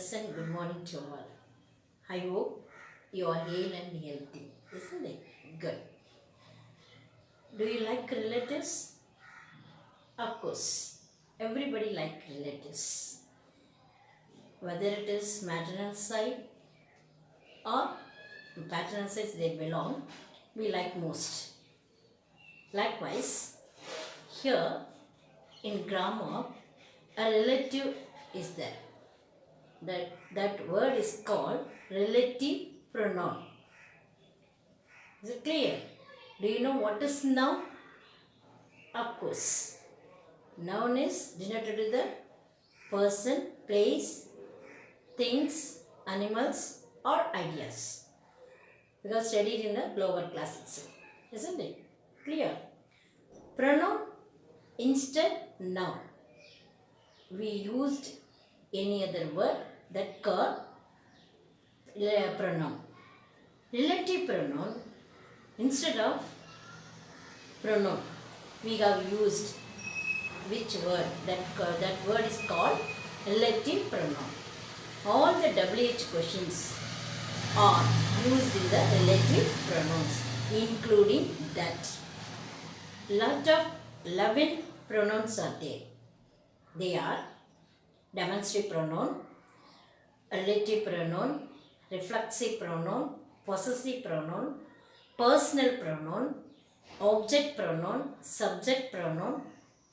pleasant good morning to all. I hope you are hale and healthy, isn't it? Good. Do you like relatives? Of course, everybody like relatives. Whether it is maternal side or paternal side they belong, we like most. Likewise, here in grammar, a relative is there. That word is called relative pronoun. Is it clear? Do you know what is noun? Of course. Noun is denoted with the person, place, things, animals or ideas. We have studied in the lower class itself. Isn't it? Clear? Pronoun instead noun. We used any other word that called pronoun. Relative pronoun instead of pronoun. We have used which word? That word is called relative pronoun. All the WH questions are used in the relative pronouns, including that. Lot of 11 pronouns are there. They are demonstrative pronoun, relative pronoun, reflexive pronoun, possessive pronoun, personal pronoun, object pronoun, subject pronoun,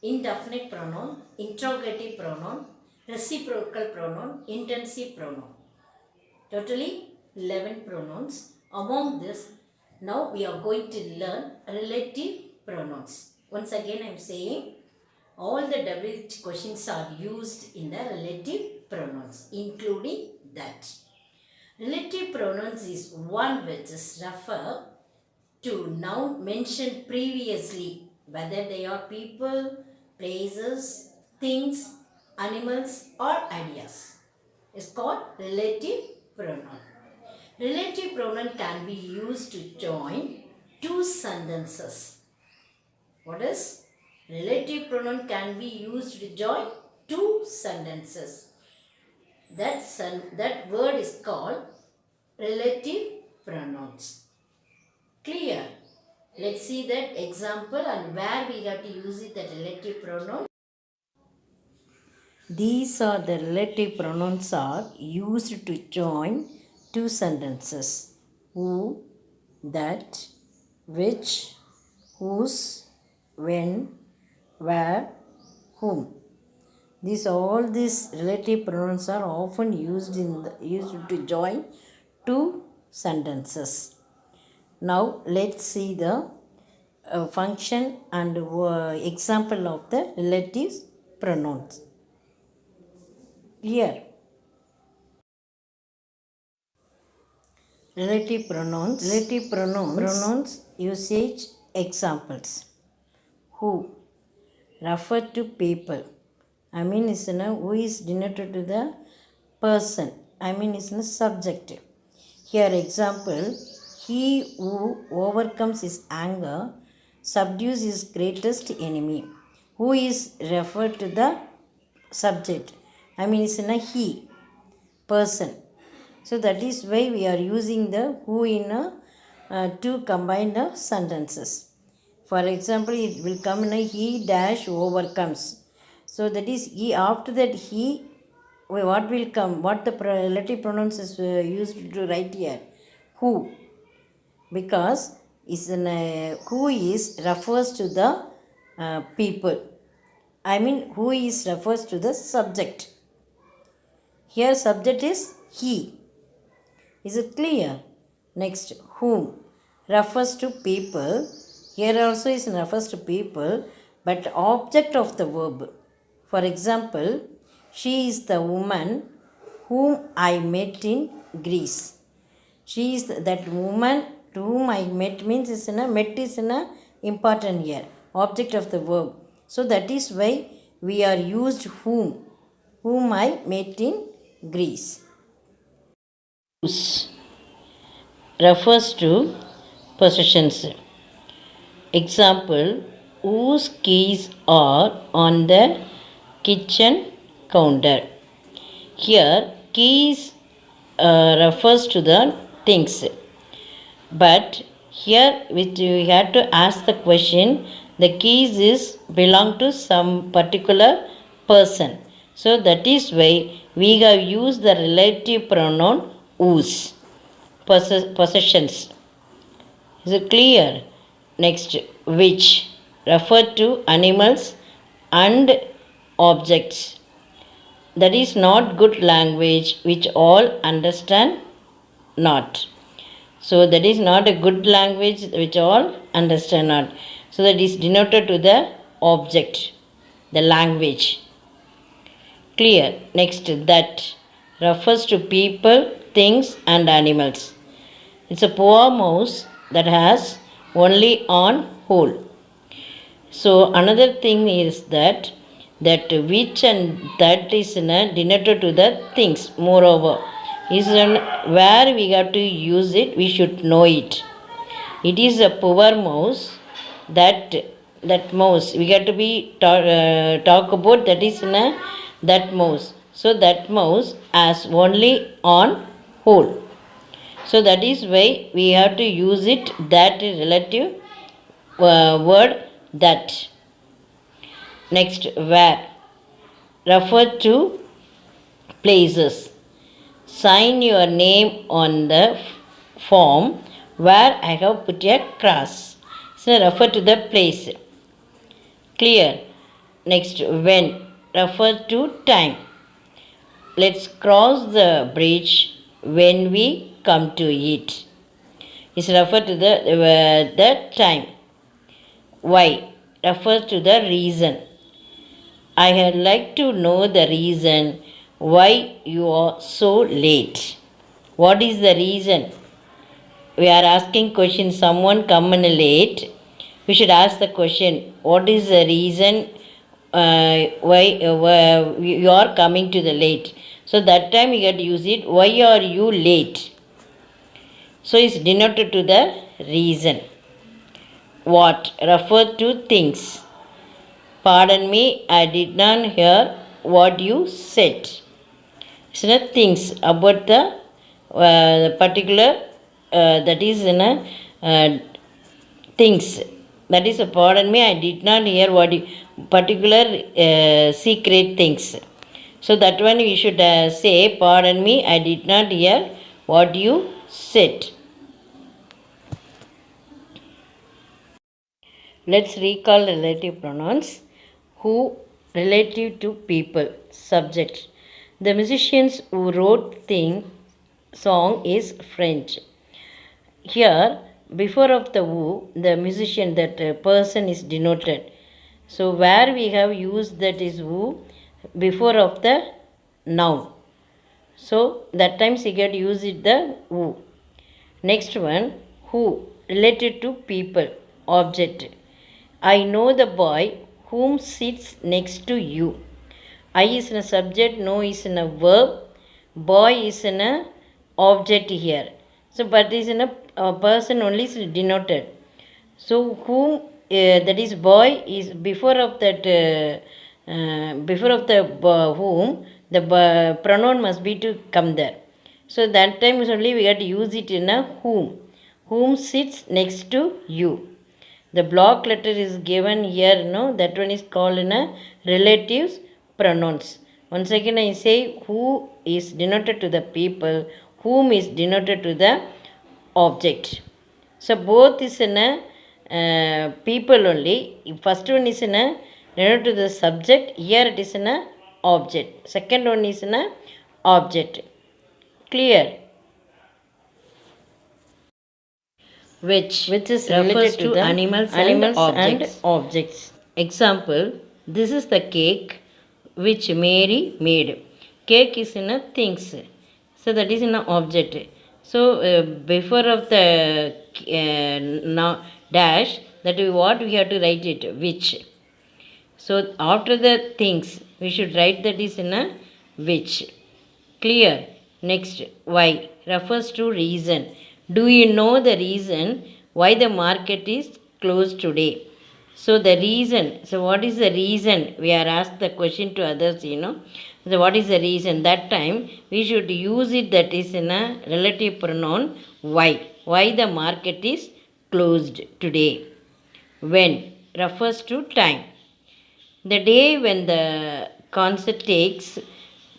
indefinite pronoun, interrogative pronoun, reciprocal pronoun, intensive pronoun. Totally 11 pronouns. Among this, now we are going to learn relative pronouns. Once again I am saying all the WH questions are used in the relative pronouns, including that. Relative pronouns is one which is refer to noun mentioned previously, whether they are people, places, things, animals or ideas. It's called relative pronoun. Relative pronoun can be used to join two sentences. What is? Relative pronoun can be used to join two sentences. That word is called relative pronouns. Clear? Let's see that example and where we have to use it, the relative pronoun. These are the relative pronouns are used to join two sentences. Who, that, which, whose, when, where, whom. All these relative pronouns are often used to join two sentences. Now let's see the function and example of the relative pronouns. Here, relative pronouns usage examples. Who refer to people. Is who is denoted to the person. Is a subject. Here example, he who overcomes his anger subdues his greatest enemy. Who is referred to the subject. Is a he, person. So that is why we are using the who in to combine the sentences. For example, it will come in a he dash overcomes. So that is he. After that he, what will come? What the relative pronouns is used to write here? Who. Because is who is refers to the people. Who is refers to the subject. Here subject is he. Is it clear? Next, whom refers to people. Here also is refers to people, but object of the verb. For example, she is the woman whom I met in Greece. She is that woman to whom I met means is met is important here. Object of the verb. So that is why we are used whom I met in Greece. Whose refers to possessions. Example, whose keys are on the kitchen counter. Here keys refers to the things. But here which we have to ask the question, the keys is belong to some particular person. So that is why we have used the relative pronoun whose. Possessions. Is it clear? Next, which refer to animals and objects. That is not good language which all understand not. So that is not a good language which all understand not. So that is denoted to the object, the language. Clear? Next, that refers to people, things and animals. It's a poor mouse that has only on hole. So another thing is that which and that is denoted to the things. Moreover, is where we have to use it, we should know it. It is a poor mouse, that mouse we got to be talk about, that is that mouse. So that mouse has only on hole. So that is why we have to use it, that relative word, that. Next, where refer to places. Sign your name on the form where I have put a cross. So refer to the place. Clear? Next, when refer to time. Let's cross the bridge when we come to it. Is refer to the time. Why refers to the reason. I had like to know the reason why you are so late. What is the reason? We are asking question, someone come in late. We should ask the question, what is the reason why you are coming to the late? So that time you get to use it, why are you late? So it's denoted to the reason. What refer to things. Pardon me, I did not hear what you said. So things about the particular that is in a things. That is, pardon me, I did not hear what you, particular secret things. So that one we should say, pardon me, I did not hear what you said. Let's recall relative pronouns. Who relative to people. Subject. The musicians who wrote song is French. Here, before of the who, the musician, that person is denoted. So where we have used that is who before of the noun. So that times you get use it the who. Next one, who related to people. Object. I know the boy whom sits next to you. I is in a subject, no is in a verb, boy is in a object here. So but is in a person only is denoted. So whom that is boy is before of that before of the whom the pronoun must be to come there. So that time is only we have to use it in a whom. Whom sits next to you. The block letter is given here, no, that one is called in a relatives pronouns. Once again I say, who is denoted to the people, whom is denoted to the object. So both is in a people only. First one is in a denoted to the subject, here it is in a object. Second one is in a object. Clear? Which is related to the animals and objects. Example, this is the cake which Mary made. Cake is in a things. So that is in a object. So before of the dash, that we what we have to write it, which. So after the things, we should write that is in a which. Clear? Next, why refers to reason. Do you know the reason why the market is closed today? So the reason, so what is the reason? We are asked the question to others, So what is the reason? That time we should use it that is in a relative pronoun why. Why the market is closed today. When refers to time. The day when the concert takes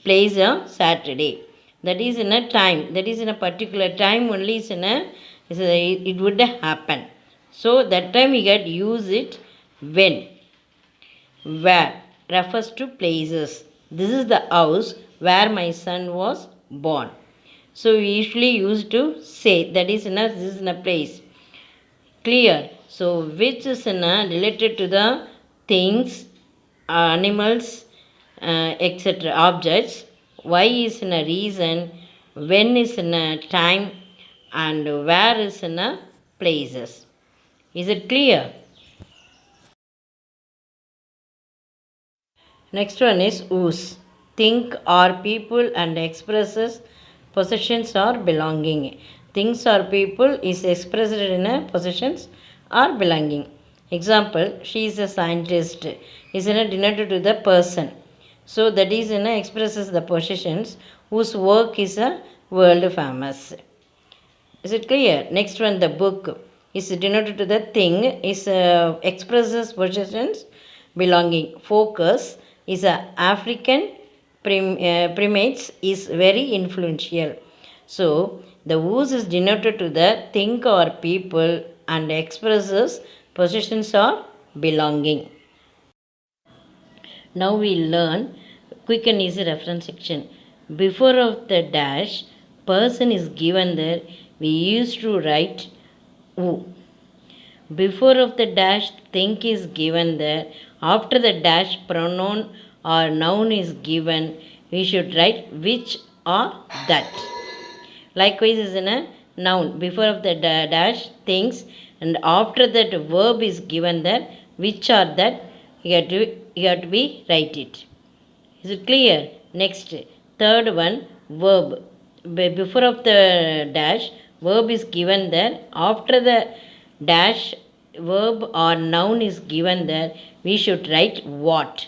place on Saturday. That is in a time. That is in a particular time only it would happen. So that time we get use it when. Where refers to places. This is the house where my son was born. So we usually used to say that is in a this is in a place. Clear. So which is in a related to the things, animals, etc. objects. Why is in a reason. When is in a time, and where is in a places. Is it clear? Next one is whose. Think or people and expresses possessions or belonging. Things or people is expressed in a possessions or belonging. Example, she is a scientist is in a denoted to the person. So that is in a expresses the possessions whose work is a world famous. Is it clear? Next one, the book is denoted to the thing is expresses possessions belonging. Focus is a African primates is very influential. So the whose is denoted to the thing or people and expresses possessions or belonging. Now we learn quick and easy reference section. Before of the dash person is given there, we used to write who. Before of the dash thing is given there, after the dash pronoun or noun is given, we should write which or that. Likewise is in a noun. Before of the dash things, and after that verb is given there, which or that you have to be write it. Is it clear? Next, third one, verb. Before of the dash, verb is given there. After the dash, verb or noun is given there, we should write what.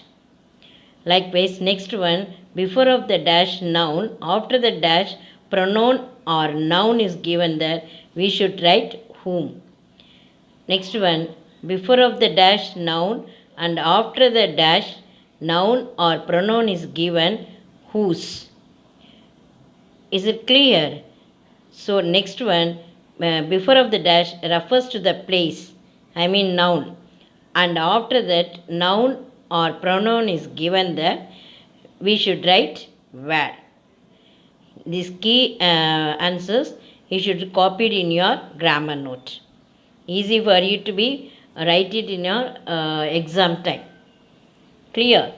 Likewise, next one, before of the dash noun, after the dash pronoun or noun is given there, we should write whom. Next one, before of the dash noun and after the dash noun or pronoun is given, whose. Is it clear? So next one, before of the dash refers to the place, I mean noun, and after that noun or pronoun is given there, we should write where. These key answers you should copy it in your grammar note. Easy for you to be write it in your exam time. Clear?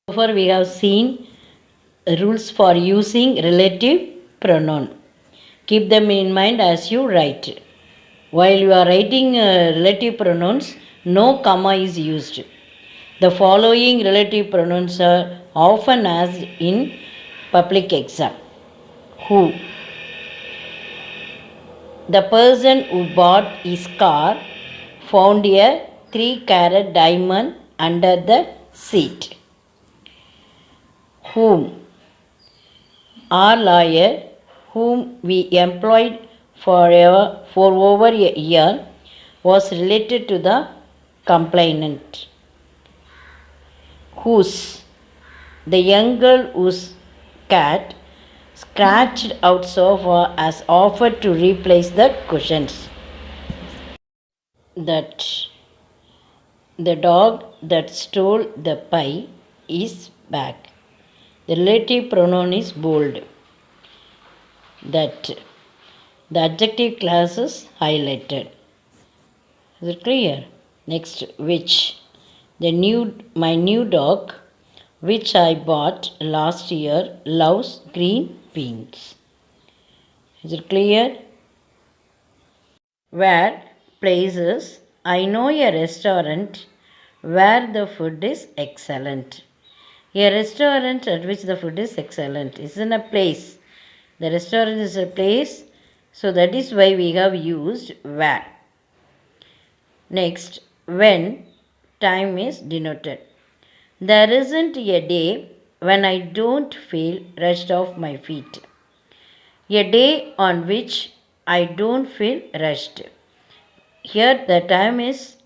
So far we have seen rules for using relative pronoun. Keep them in mind as you write. While you are writing relative pronouns, no comma is used. The following relative pronouns are often asked in public exam. Who? The person who bought his car found a 3-carat diamond under the seat. Whom? Our lawyer, whom we employed for over a year, was related to the complainant. Whose? The young girl whose cat scratched out sofa has offered to replace the cushions. That the dog that stole the pie is back. The relative pronoun is bold. That the adjective class is highlighted. Is it clear? Next, which? My new dog, which I bought last year, loves green beans. Is it clear? Where? Places. I know a restaurant where the food is excellent. A restaurant at which the food is excellent is in a place. The restaurant is a place, so that is why we have used where. Next, when time is denoted. There isn't a day when I don't feel rushed off my feet. A day on which I don't feel rushed. Here the time is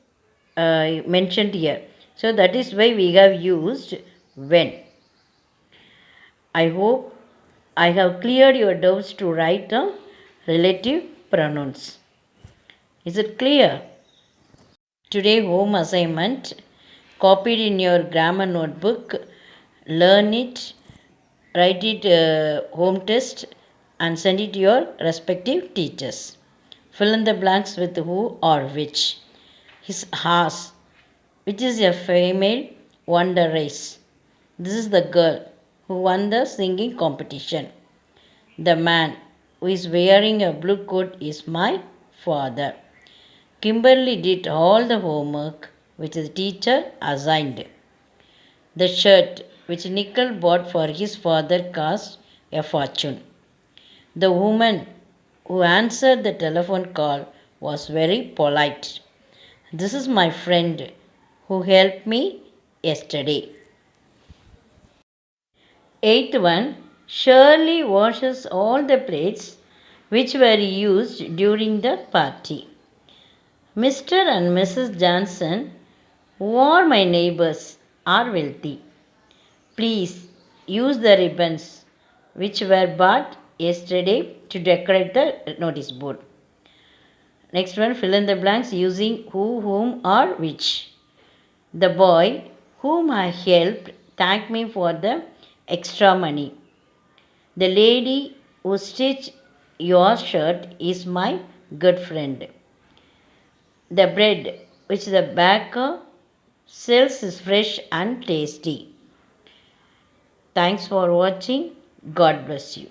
mentioned here. So that is why we have used when. I hope I have cleared your doubts to write down relative pronouns. Is it clear? Today home assignment copied in your grammar notebook. Learn it, write it home test and send it to your respective teachers. Fill in the blanks with who or which. His horse, which is a female, won the race. This is the girl who won the singing competition. The man who is wearing a blue coat is my father. Kimberly did all the homework which the teacher assigned. The shirt which Nickel bought for his father cost a fortune. The woman who answered the telephone call was very polite. This is my friend who helped me yesterday. Eighth one, Shirley washes all the plates which were used during the party. Mr. and Mrs. Johnson, who are my neighbors, are wealthy. Please use the ribbons which were bought yesterday to decorate the notice board. Next one, fill in the blanks using who, whom, or which. The boy whom I helped thanked me for the extra money. The lady who stitched your shirt is my good friend. The bread which the baker sells is fresh and tasty. Thanks for watching. God bless you.